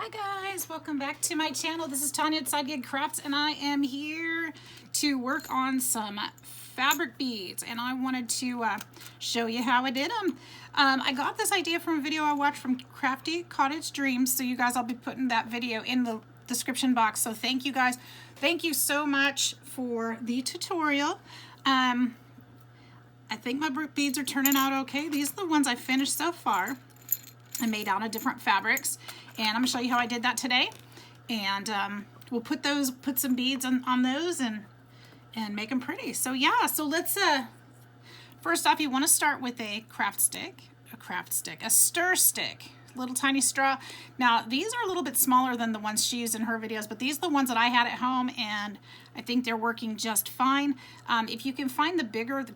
Hi guys, welcome back to my channel. This is Tanya at Side Gig Crafts and I am here to work on some fabric beads, and I wanted to show you how I did them. I got this idea from a video I watched from Crafty Cottage Dreams, so you guys, I'll be putting that video in the description box. So thank you guys. Thank you so much for the tutorial. I think my beads are turning out okay. These are the ones I finished so far. I made out of different fabrics, and I'm gonna show you how I did that today. And we'll put some beads on those and make them pretty. So yeah, so let's first off, you want to start with a stir stick, little tiny straw. Now these are a little bit smaller than the ones she used in her videos, but these are the ones that I had at home, and I think they're working just fine. If you can find the bigger, the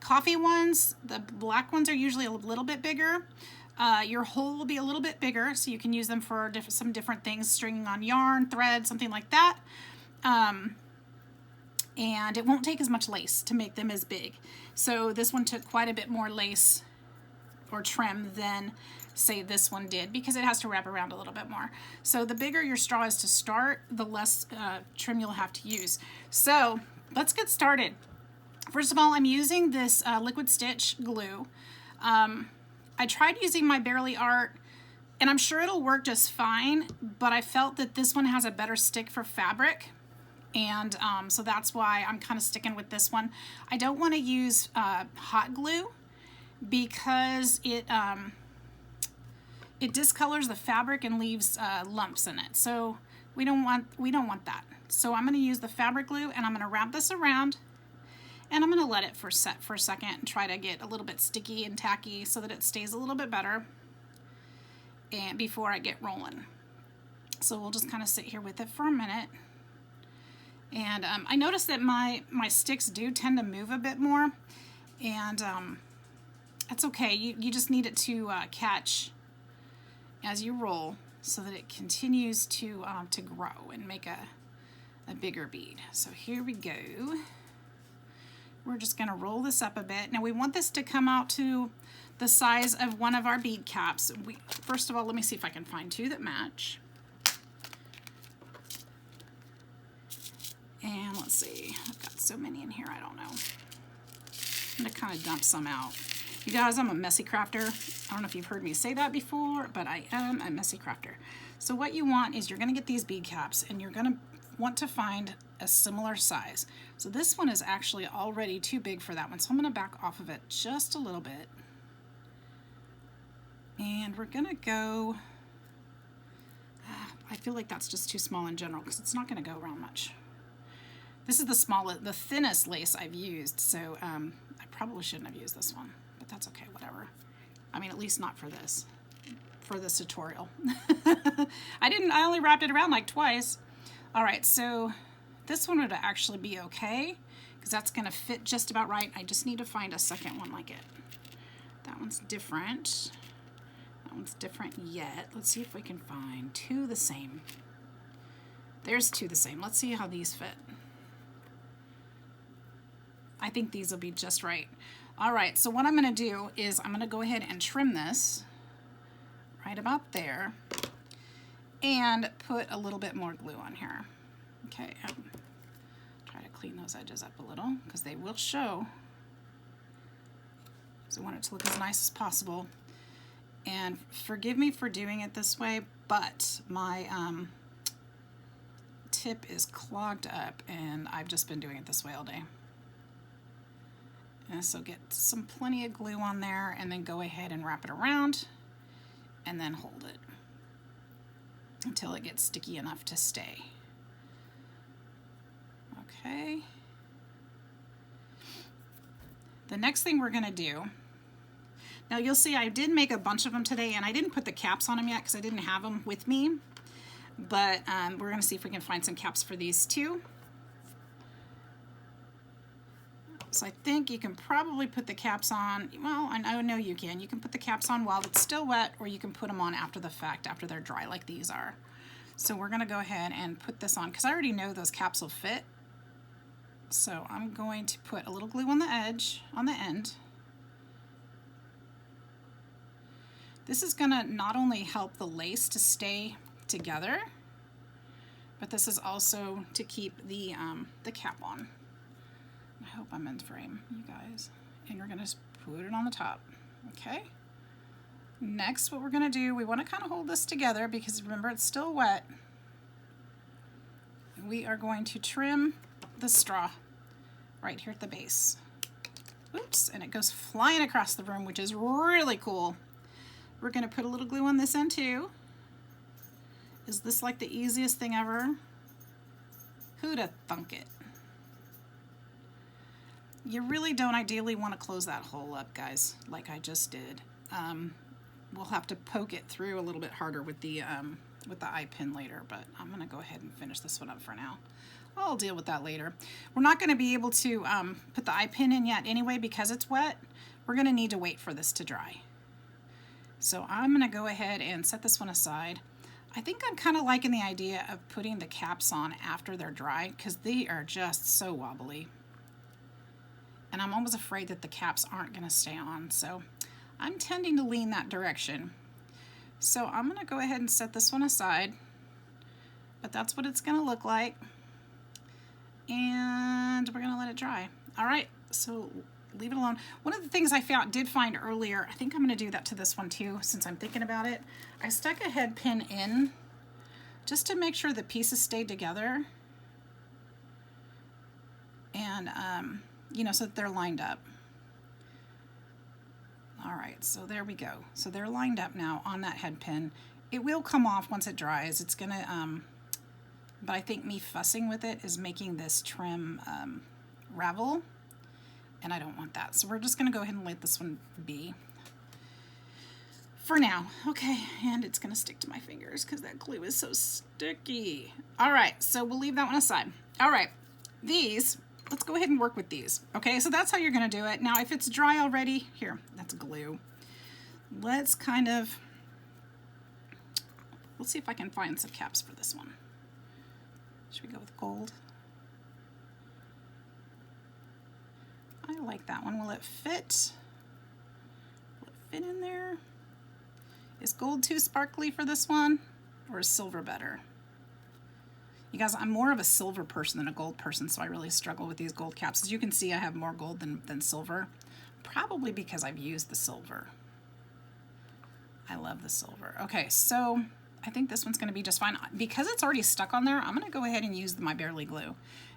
coffee ones, the black ones are usually a little bit bigger. Your hole will be a little bit bigger, so you can use them for some different things, stringing on yarn, thread, something like that. And it won't take as much lace to make them as big. So this one took quite a bit more lace or trim than, say, this one did, because it has to wrap around a little bit more. So the bigger your straw is to start, the less trim you'll have to use. So let's get started. First of all, I'm using this liquid stitch glue. I tried using my Bearly Art, and I'm sure it'll work just fine, but I felt that this one has a better stick for fabric, and so that's why I'm kind of sticking with this one. I don't want to use hot glue because it discolors the fabric and leaves lumps in it. So we don't want that. So I'm going to use the fabric glue, and I'm going to wrap this around. And I'm going to let it set for a second and try to get a little bit sticky and tacky so that it stays a little bit better and before I get rolling. So we'll just kind of sit here with it for a minute. And I noticed that my sticks do tend to move a bit more, and that's okay. You just need it to catch as you roll so that it continues to grow and make a bigger bead. So here we go. We're just going to roll this up a bit. Now we want this to come out to the size of one of our bead caps. First of all, let me see if I can find two that match. And let's see, I've got so many in here, I don't know. I'm going to kind of dump some out. You guys, I'm a messy crafter. I don't know if you've heard me say that before, but I am a messy crafter. So what you want is you're going to get these bead caps, and you're going to want to find a similar size. So this one is actually already too big for that one, so I'm going to back off of it just a little bit. And we're going to go, I feel like that's just too small in general because it's not going to go around much. This is the thinnest lace I've used, so I probably shouldn't have used this one, but that's okay, whatever. I mean, at least not for this tutorial. I only wrapped it around like twice. All right, so this one would actually be okay because that's going to fit just about right. I just need to find a second one like it. That one's different. That one's different yet. Let's see if we can find two the same. There's two the same. Let's see how these fit. I think these will be just right. All right, so what I'm going to do is I'm going to go ahead and trim this right about there and put a little bit more glue on here. Okay, try to clean those edges up a little because they will show. So I want it to look as nice as possible. And forgive me for doing it this way, but my tip is clogged up, and I've just been doing it this way all day. And so get plenty of glue on there, and then go ahead and wrap it around, and then hold it until it gets sticky enough to stay. Okay. The next thing we're going to do, now you'll see I did make a bunch of them today, and I didn't put the caps on them yet because I didn't have them with me, but we're going to see if we can find some caps for these too. So I think you can probably put the caps on, well, I know you can. You can put the caps on while it's still wet, or you can put them on after the fact, after they're dry like these are. So we're going to go ahead and put this on because I already know those caps will fit. So I'm going to put a little glue on the edge, on the end. This is going to not only help the lace to stay together, but this is also to keep the cap on. I hope I'm in frame, you guys. And we're gonna put it on the top, okay? Next, what we're gonna do, we wanna kind of hold this together because remember it's still wet. We are going to trim the straw right here at the base. Oops, and it goes flying across the room, which is really cool. We're gonna put a little glue on this end too. Is this like the easiest thing ever? Who'd have thunk it? You really don't ideally want to close that hole up, guys, like I just did. We'll have to poke it through a little bit harder with the eye pin later, but I'm gonna go ahead and finish this one up for now. I'll deal with that later. We're not gonna be able to put the eye pin in yet anyway because it's wet. We're gonna need to wait for this to dry. So I'm gonna go ahead and set this one aside. I think I'm kind of liking the idea of putting the caps on after they're dry because they are just so wobbly. And I'm almost afraid that the caps aren't gonna stay on, so I'm tending to lean that direction. So I'm gonna go ahead and set this one aside, but that's what it's gonna look like. And we're gonna let it dry. All right, so leave it alone. One of the things I did find earlier, I think I'm gonna do that to this one too, since I'm thinking about it. I stuck a head pin in just to make sure the pieces stayed together. And, you know, so that they're lined up. All right, so there we go. So they're lined up now on that head pin. It will come off once it dries. It's gonna, but I think me fussing with it is making this trim ravel, and I don't want that. So we're just gonna go ahead and let this one be for now. Okay, and it's gonna stick to my fingers because that glue is so sticky. All right, so we'll leave that one aside. All right, these, let's go ahead and work with these. Okay, so that's how you're gonna do it. Now, if it's dry already, here, that's glue. Let's kind of, let's see if I can find some caps for this one. Should we go with gold? I like that one. Will it fit? Will it fit in there? Is gold too sparkly for this one, or is silver better? You guys, I'm more of a silver person than a gold person, so I really struggle with these gold caps. As you can see, I have more gold than silver, probably because I've used the silver. I love the silver. Okay, so I think this one's gonna be just fine. Because it's already stuck on there, I'm gonna go ahead and use my Bearly glue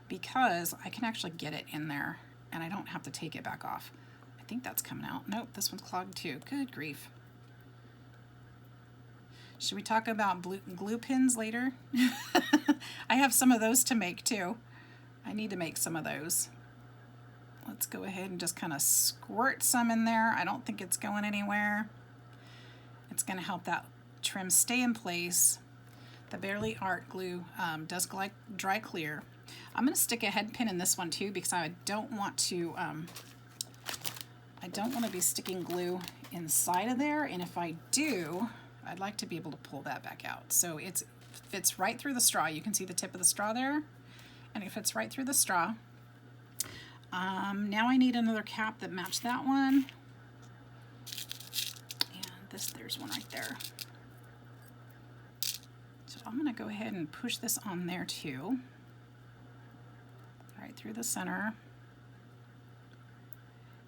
because I can actually get it in there and I don't have to take it back off. I think that's coming out. Nope, this one's clogged too. Good grief. Should we talk about glue pins later? I have some of those to make too. I need to make some of those. Let's go ahead and just kind of squirt some in there. I don't think it's going anywhere. It's going to help that trim stay in place. The Bearly Art glue does dry clear. I'm going to stick a head pin in this one too because I don't want to be sticking glue inside of there, and if I do, I'd like to be able to pull that back out. So it fits right through the straw. You can see the tip of the straw there, and it fits right through the straw. Now I need another cap that matched that one. And there's one right there. So I'm gonna go ahead and push this on there too. Right through the center.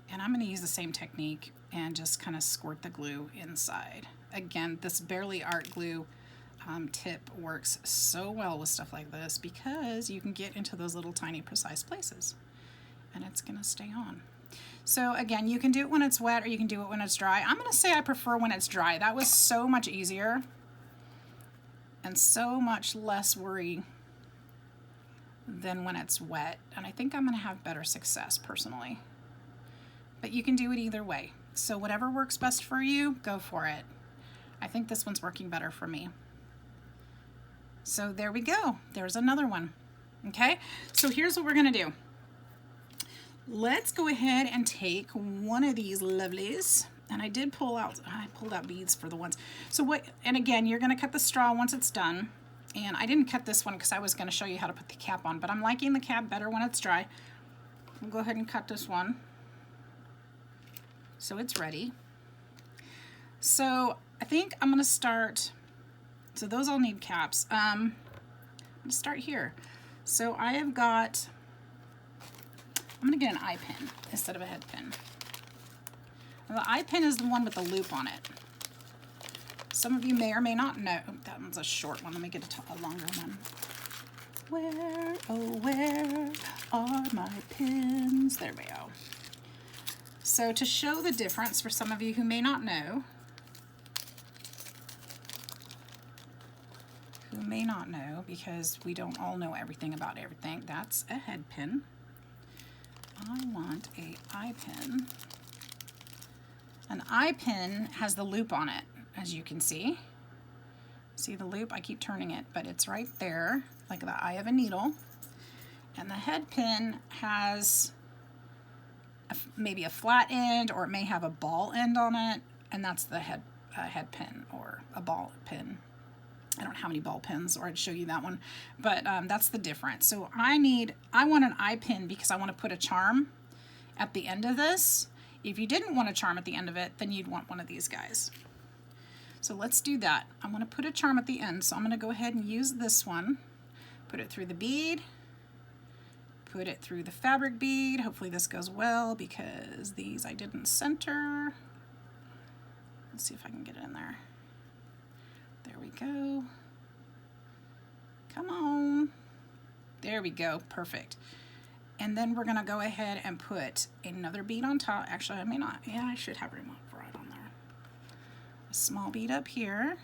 And I'm gonna use the same technique and just kind of squirt the glue inside. Again, this Bearly Art glue tip works so well with stuff like this because you can get into those little tiny precise places and it's gonna stay on. So again, you can do it when it's wet or you can do it when it's dry. I'm gonna say I prefer when it's dry. That was so much easier and so much less worry than when it's wet. And I think I'm gonna have better success personally. But you can do it either way. So whatever works best for you, go for it. I think this one's working better for me. So there we go. There's another one. Okay, so here's what we're gonna do. Let's go ahead and take one of these lovelies. And I pulled out beads for the ones. So and again, you're gonna cut the straw once it's done. And I didn't cut this one because I was gonna show you how to put the cap on, but I'm liking the cap better when it's dry. We'll go ahead and cut this one. So it's ready. So I think I'm gonna start So those all need caps. Let's start here. So I have got, I'm gonna get an eye pin instead of a head pin. Now, the eye pin is the one with the loop on it. Some of you may or may not know. That one's a short one. Let me get a longer one. Where, oh, where are my pins? There we go. So to show the difference for some of you who may not know, because we don't all know everything about everything, that's a head pin. I want an eye pin. An eye pin has the loop on it, as you can see. See the loop? I keep turning it, but it's right there, like the eye of a needle. And the head pin has maybe a flat end, or it may have a ball end on it, and that's the head pin, or a ball pin. I don't know how many ball pins, or I'd show you that one, but that's the difference. So I want an eye pin because I want to put a charm at the end of this. If you didn't want a charm at the end of it, then you'd want one of these guys. So let's do that. I'm going to put a charm at the end, so I'm going to go ahead and use this one. Put it through the bead, put it through the fabric bead. Hopefully this goes well because these I didn't center. Let's see if I can get it in there. There we go. Come on. There we go. Perfect. And then we're going to go ahead and put another bead on top. Actually, I may not. Yeah, I should have room right on there. A small bead up here.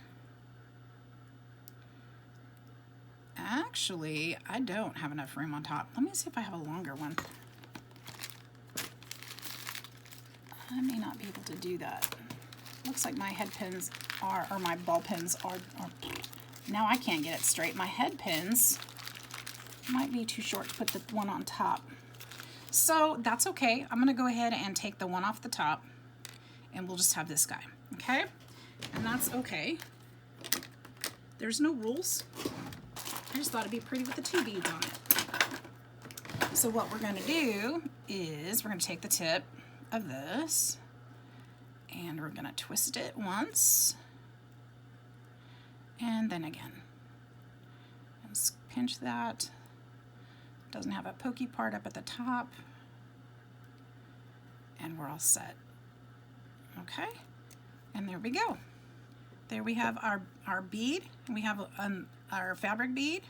Actually, I don't have enough room on top. Let me see if I have a longer one. I may not be able to do that. Looks like my head pins are, or my ball pins are, now I can't get it straight. My head pins might be too short to put the one on top. So that's okay. I'm gonna go ahead and take the one off the top, and we'll just have this guy, okay? And that's okay. There's no rules. I just thought it'd be pretty with the two beads on it. So what we're gonna do is we're gonna take the tip of this, and we're gonna twist it once, and then again. Just pinch that. Doesn't have a pokey part up at the top, and we're all set. Okay, and there we go. There we have our bead, and we have our fabric bead,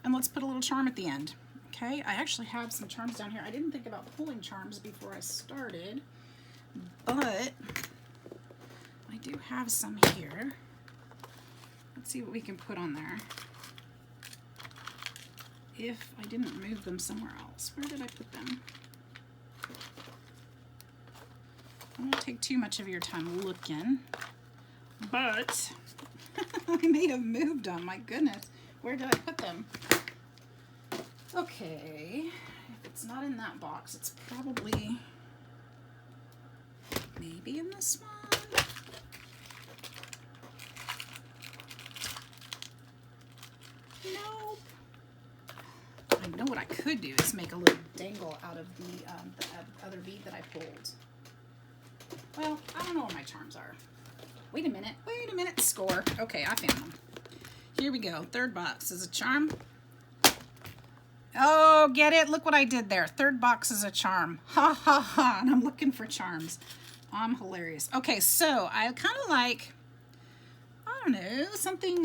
and let's put a little charm at the end. Okay, I actually have some charms down here. I didn't think about pulling charms before I started, but I do have some here. Let's see what we can put on there. If I didn't move them somewhere else. Where did I put them? I won't take too much of your time looking, but I may have moved them. My goodness. Where did I put them? Okay. If it's not in that box, it's probably maybe in this one. Nope. I know what I could do is make a little dangle out of the other bead that I pulled. Well, I don't know where my charms are. Wait a minute, score. Okay, I found them. Here we go, third box is a charm. Oh, get it? Look what I did there. Third box is a charm. Ha ha ha, and I'm looking for charms. I'm hilarious. Okay, so I kind of like, I don't know, something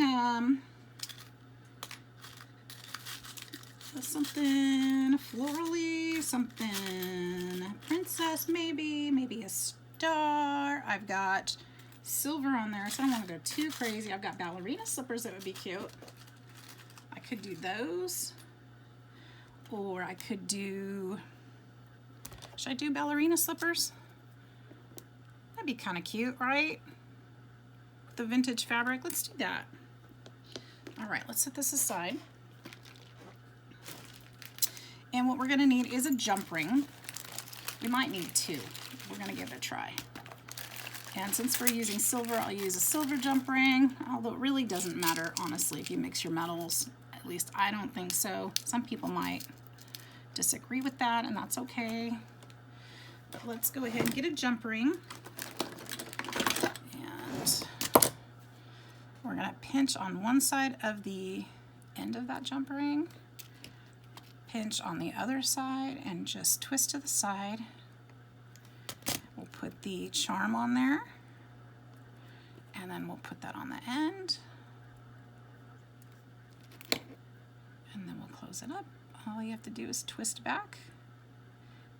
florally, something princess maybe a star. I've got silver on there, so I don't want to go too crazy. I've got ballerina slippers that would be cute. I could do those, or I could do, should I do ballerina slippers? That'd be kind of cute, right? The vintage fabric, let's do that. All right, let's set this aside. And what we're gonna need is a jump ring. We might need two. We're gonna give it a try. And since we're using silver, I'll use a silver jump ring, although it really doesn't matter, honestly, if you mix your metals. At least I don't think so. Some people might disagree with that, and that's okay. But let's go ahead and get a jump ring. And We're going to pinch on one side of the end of that jump ring, pinch on the other side, and just twist to the side. We'll put the charm on there, and then we'll put that on the end, and then we'll close it up. All you have to do is twist back,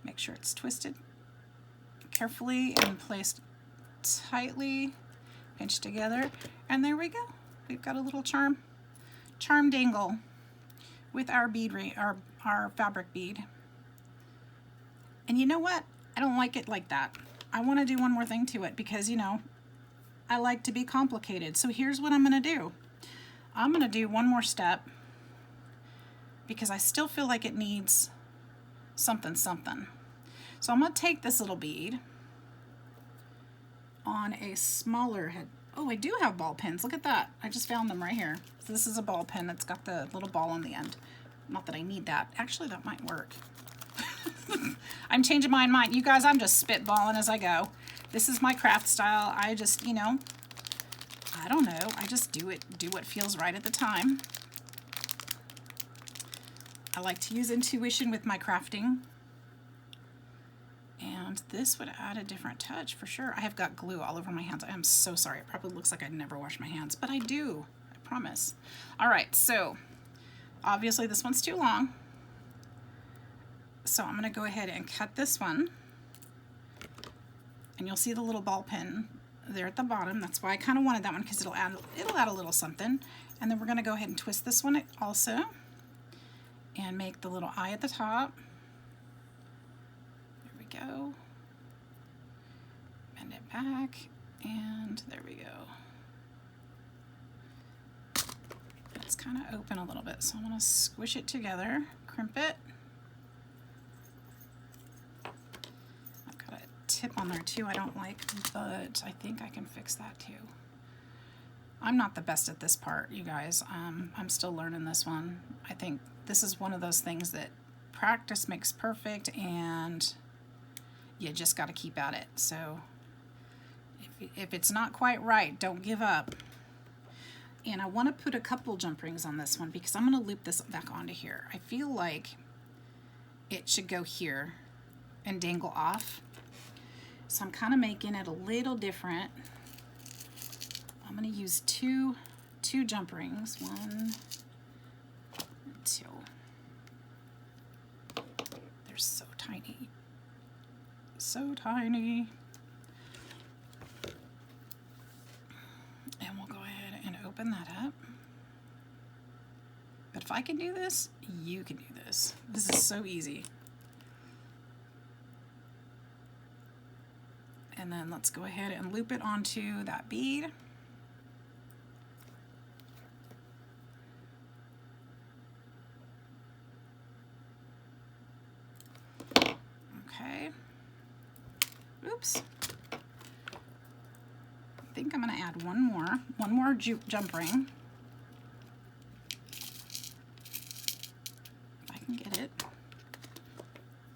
make sure it's twisted carefully and placed tightly, pinch together, and there we go. We've got a little charm dangle with our bead ring, our fabric bead. And you know what? I don't like it like that. I want to do one more thing to it because, you know, I like to be complicated. So here's what I'm going to do. I'm going to do one more step because I still feel like it needs something. So I'm going to take this little bead on a smaller head. Oh, I do have ball pins. Look at that. I just found them right here. So this is a ball pin that's got the little ball on the end. Not that I need that. Actually, that might work. I'm changing my mind. You guys, I'm just spitballing as I go. This is my craft style. I just, you know, I don't know. I just do what feels right at the time. I like to use intuition with my crafting. And this would add a different touch for sure. I have got glue all over my hands. I am so sorry. It probably looks like I never wash my hands, but I do. I promise. All right, so obviously this one's too long. So I'm going to go ahead and cut this one. And you'll see the little ball pin there at the bottom. That's why I kind of wanted that one, because it'll add a little something. And then we're going to go ahead and twist this one also and make the little eye at the top. There we go. Bend it back, and there we go. It's kind of open a little bit, so I'm going to squish it together, crimp it. I've got a tip on there too I don't like, but I think I can fix that too. I'm not the best at this part, you guys. I'm still learning this one. I think this is one of those things that practice makes perfect, and you just got to keep at it. So if it's not quite right, don't give up. And I want to put a couple jump rings on this one because I'm going to loop this back onto here. I feel like it should go here and dangle off. So I'm kind of making it a little different. I'm going to use two jump rings. 1, 2. They're so tiny. So tiny. And we'll go ahead and open that up. But if I can do this, you can do this. This is so easy. And then let's go ahead and loop it onto that bead. Okay. Oops. I think I'm going to add one more jump ring. If I can get it.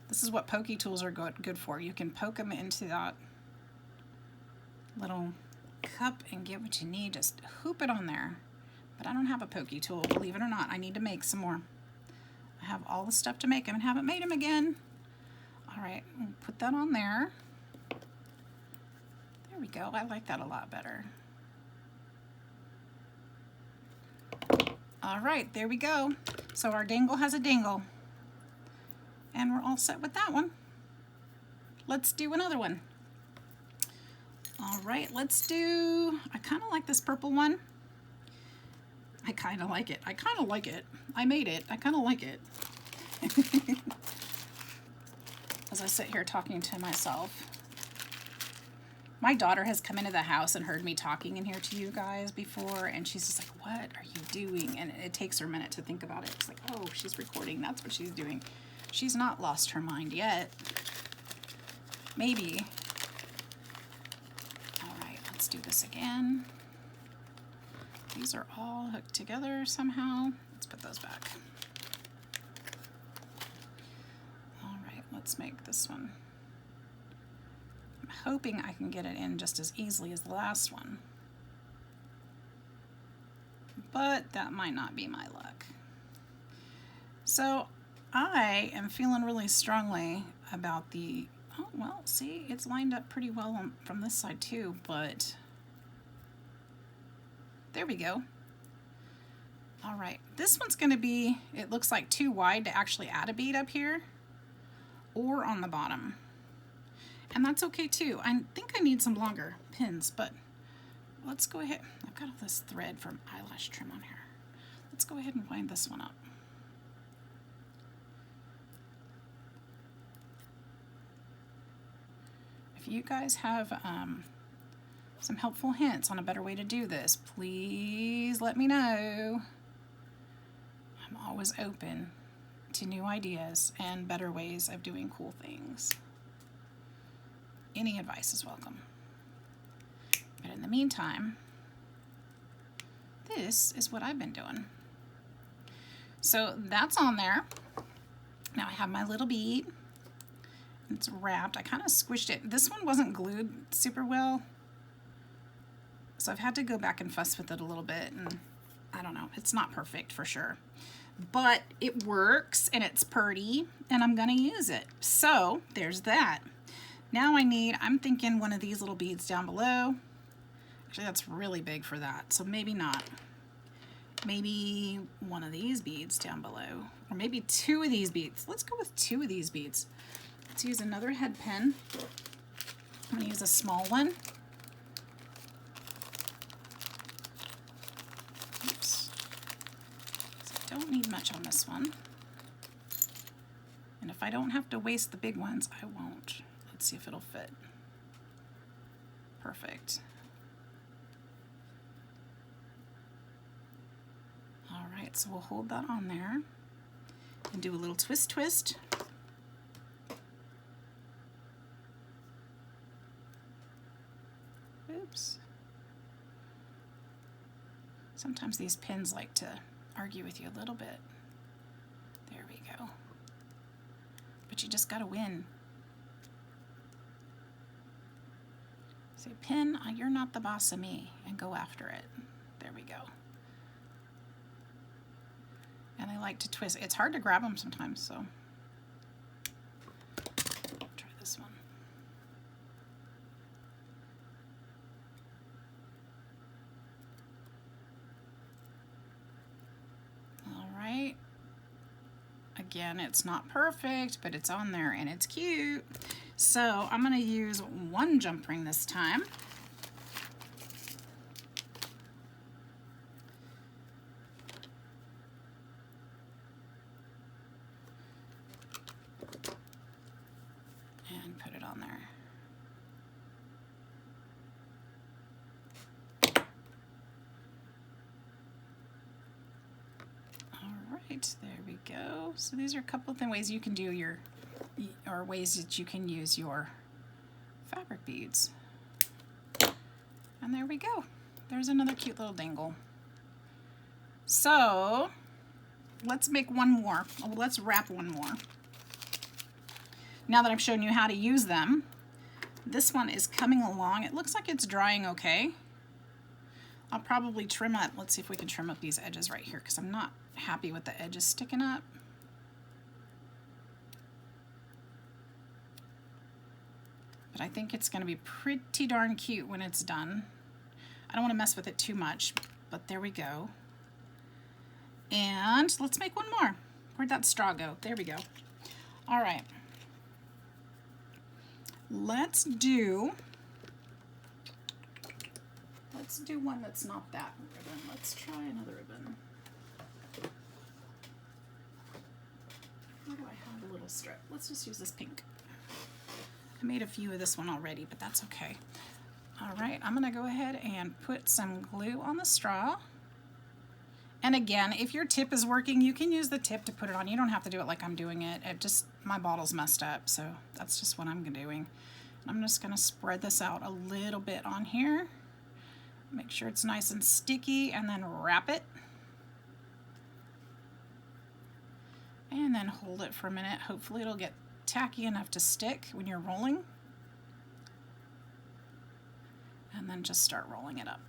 This is what pokey tools are good for. You can poke them into that little cup and get what you need. Just hoop it on there. But I don't have a pokey tool, believe it or not. I need to make some more. I have all the stuff to make them and haven't made them again. All right, we'll put that on there. There we go. I like that a lot better. All right, there we go. So our dangle has a dangle. And we're all set with that one. Let's do another one. All right, let's do, I kind of like this purple one. I kind of like it. I kind of like it. I made it. I kind of like it. As I sit here talking to myself. My daughter has come into the house and heard me talking in here to you guys before, and she's just like, what are you doing? And it takes her a minute to think about it. It's like, oh, she's recording. That's what she's doing. She's not lost her mind yet. Maybe. All right, let's do this again. These are all hooked together somehow. Let's put those back. All right, let's make this one. I'm hoping I can get it in just as easily as the last one. but that might not be my luck. So I am feeling really strongly about the, oh, well, see, it's lined up pretty well from this side too, but there we go. All right, this one's gonna be, it looks like too wide to actually add a bead up here or on the bottom. And that's okay too. I think I need some longer pins, but let's go ahead. I've got all this thread from eyelash trim on here. Let's go ahead and wind this one up. If you guys have some helpful hints on a better way to do this, please let me know. I'm always open to new ideas and better ways of doing cool things. Any advice is welcome. But in the meantime, this is what I've been doing. So that's on there. Now I have my little bead. It's wrapped. I kind of squished it. This one wasn't glued super well, so I've had to go back and fuss with it a little bit, and I don't know, it's not perfect for sure, but it works and it's pretty and I'm gonna use it. So there's that. Now I'm thinking one of these little beads down below. Actually, that's really big for that, so maybe not. Maybe one of these beads down below, or maybe two of these beads. Let's go with two of these beads. Let's use another head pin. I'm going to use a small one. Oops. So I don't need much on this one. And if I don't have to waste the big ones, I won't. Let's see if it'll fit. Perfect. All right, so we'll hold that on there and do a little twist twist. Oops. Sometimes these pins like to argue with you a little bit. There we go. But you just gotta win. Say, pin, you're not the boss of me, and go after it. There we go. And I like to twist. It's hard to grab them sometimes, so try this one. All right. Again, it's not perfect, but it's on there and it's cute. So I'm going to use one jump ring this time. And put it on there. There we go. So these are a couple of ways you can do your, or ways that you can use your fabric beads. And there we go. There's another cute little dangle. So let's make one more. Oh, let's wrap one more. Now that I've shown you how to use them, this one is coming along. It looks like it's drying okay. I'll probably trim up. Let's see if we can trim up these edges right here, because I'm not happy with the edges sticking up. But I think it's going to be pretty darn cute when it's done. I don't want to mess with it too much, but there we go. And let's make one more. Where'd that straw go? There we go. All right. Let's do one that's not that ribbon. Let's try another ribbon. Where do I have a little strip? Let's just use this pink. I made a few of this one already, but that's okay. All right, I'm gonna go ahead and put some glue on the straw. And again, if your tip is working, you can use the tip to put it on. You don't have to do it like I'm doing it. My bottle's messed up, so that's just what I'm doing. I'm just gonna spread this out a little bit on here. Make sure it's nice and sticky, and then wrap it. And then hold it for a minute. Hopefully it'll get tacky enough to stick when you're rolling. And then just start rolling it up.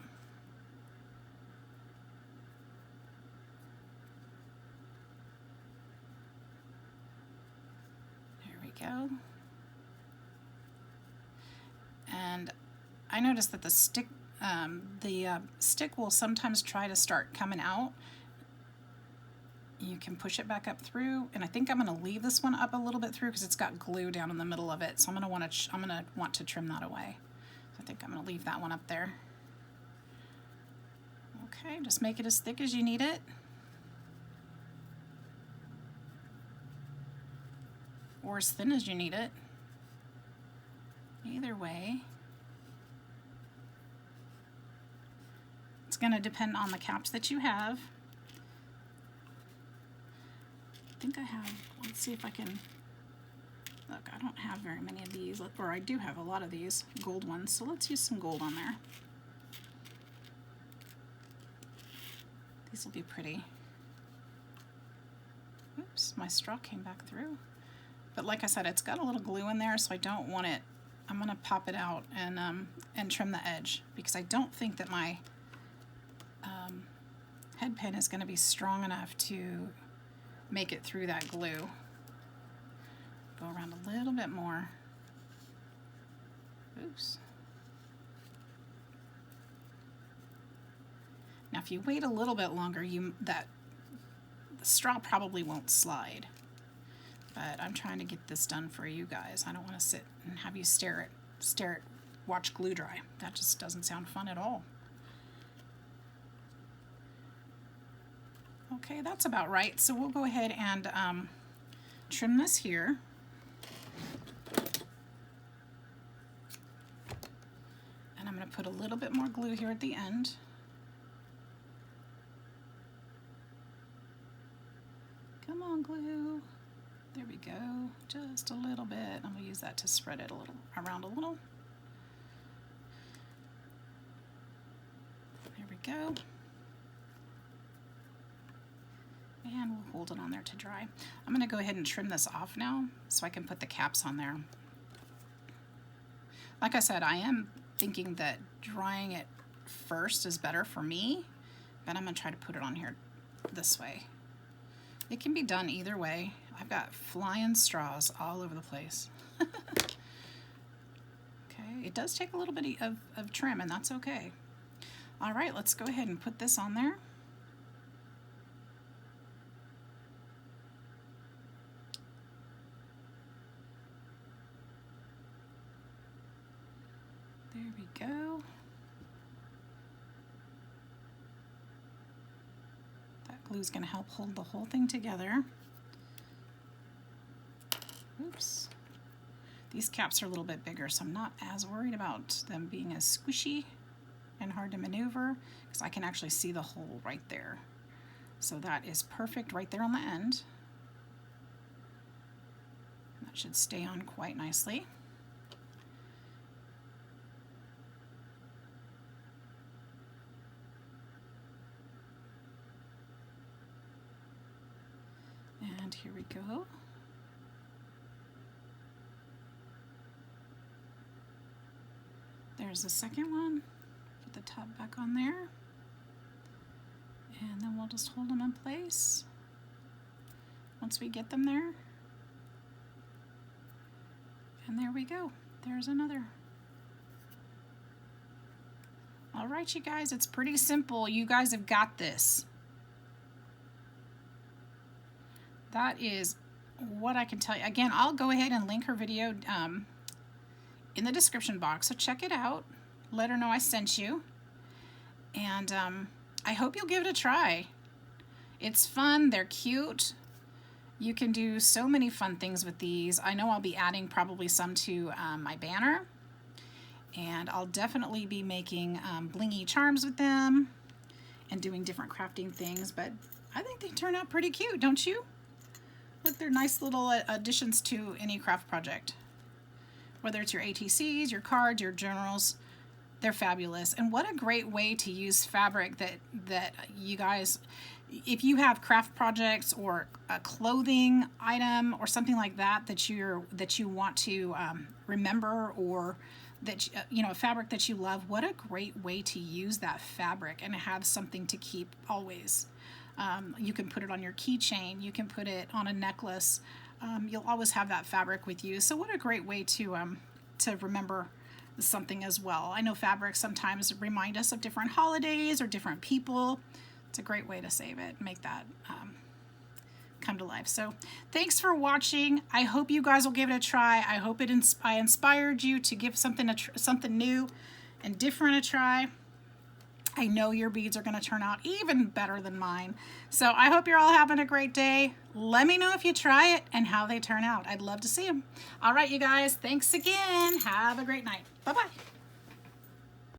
go. And I noticed that the stick will sometimes try to start coming out. You can push it back up through, and I think I'm going to leave this one up a little bit through because it's got glue down in the middle of it. So I'm going to want to trim that away. So I think I'm going to leave that one up there. Okay, just make it as thick as you need it. Or as thin as you need it. Either way. It's going to depend on the caps that you have. I think I have, let's see if I can, look, I don't have very many of these, or I do have a lot of these gold ones, so let's use some gold on there. These will be pretty. Oops, my straw came back through. But like I said, it's got a little glue in there, so I don't want it. I'm gonna pop it out and trim the edge because I don't think that my head pin is gonna be strong enough to make it through that glue. Go around a little bit more. Oops. Now if you wait a little bit longer, the straw probably won't slide. But I'm trying to get this done for you guys. I don't want to sit and have you stare at, watch glue dry. That just doesn't sound fun at all. Okay, that's about right. So we'll go ahead and trim this here. And I'm going to put a little bit more glue here at the end. Come on, glue. There we go, just a little bit. I'm gonna use that to spread it around a little. There we go. And we'll hold it on there to dry. I'm gonna go ahead and trim this off now so I can put the caps on there. Like I said, I am thinking that drying it first is better for me, but I'm gonna try to put it on here this way. It can be done either way. I've got flying straws all over the place. Okay, it does take a little bit of trim, and that's okay. All right, let's go ahead and put this on there. There we go. That glue is going to help hold the whole thing together. Oops. These caps are a little bit bigger, so I'm not as worried about them being as squishy and hard to maneuver because I can actually see the hole right there. So that is perfect right there on the end. That should stay on quite nicely. And here we go. There's the second one. Put the top back on there. And then we'll just hold them in place once we get them there. And there we go. There's another. All right, you guys, it's pretty simple. You guys have got this. That is what I can tell you. Again, I'll go ahead and link her video in the description box, so check it out. Let her know I sent you. And I hope you'll give it a try. It's fun, they're cute. You can do so many fun things with these. I know I'll be adding probably some to my banner. And I'll definitely be making blingy charms with them and doing different crafting things, but I think they turn out pretty cute, don't you? Look, they're nice little additions to any craft project. Whether it's your ATCs, your cards, your journals, they're fabulous. And what a great way to use fabric that you guys, if you have craft projects or a clothing item or something like that that you want to remember, or that you know, a fabric that you love, what a great way to use that fabric and have something to keep always. You can put it on your keychain, you can put it on a necklace, you'll always have that fabric with you. So what a great way to remember something as well. I know fabrics sometimes remind us of different holidays or different people. It's a great way to save it, make that come to life. So thanks for watching. I hope you guys will give it a try. I hope I inspired you to give something new and different a try. I know your beads are going to turn out even better than mine. So I hope you're all having a great day. Let me know if you try it and how they turn out. I'd love to see them. All right, you guys, thanks again. Have a great night. Bye-bye.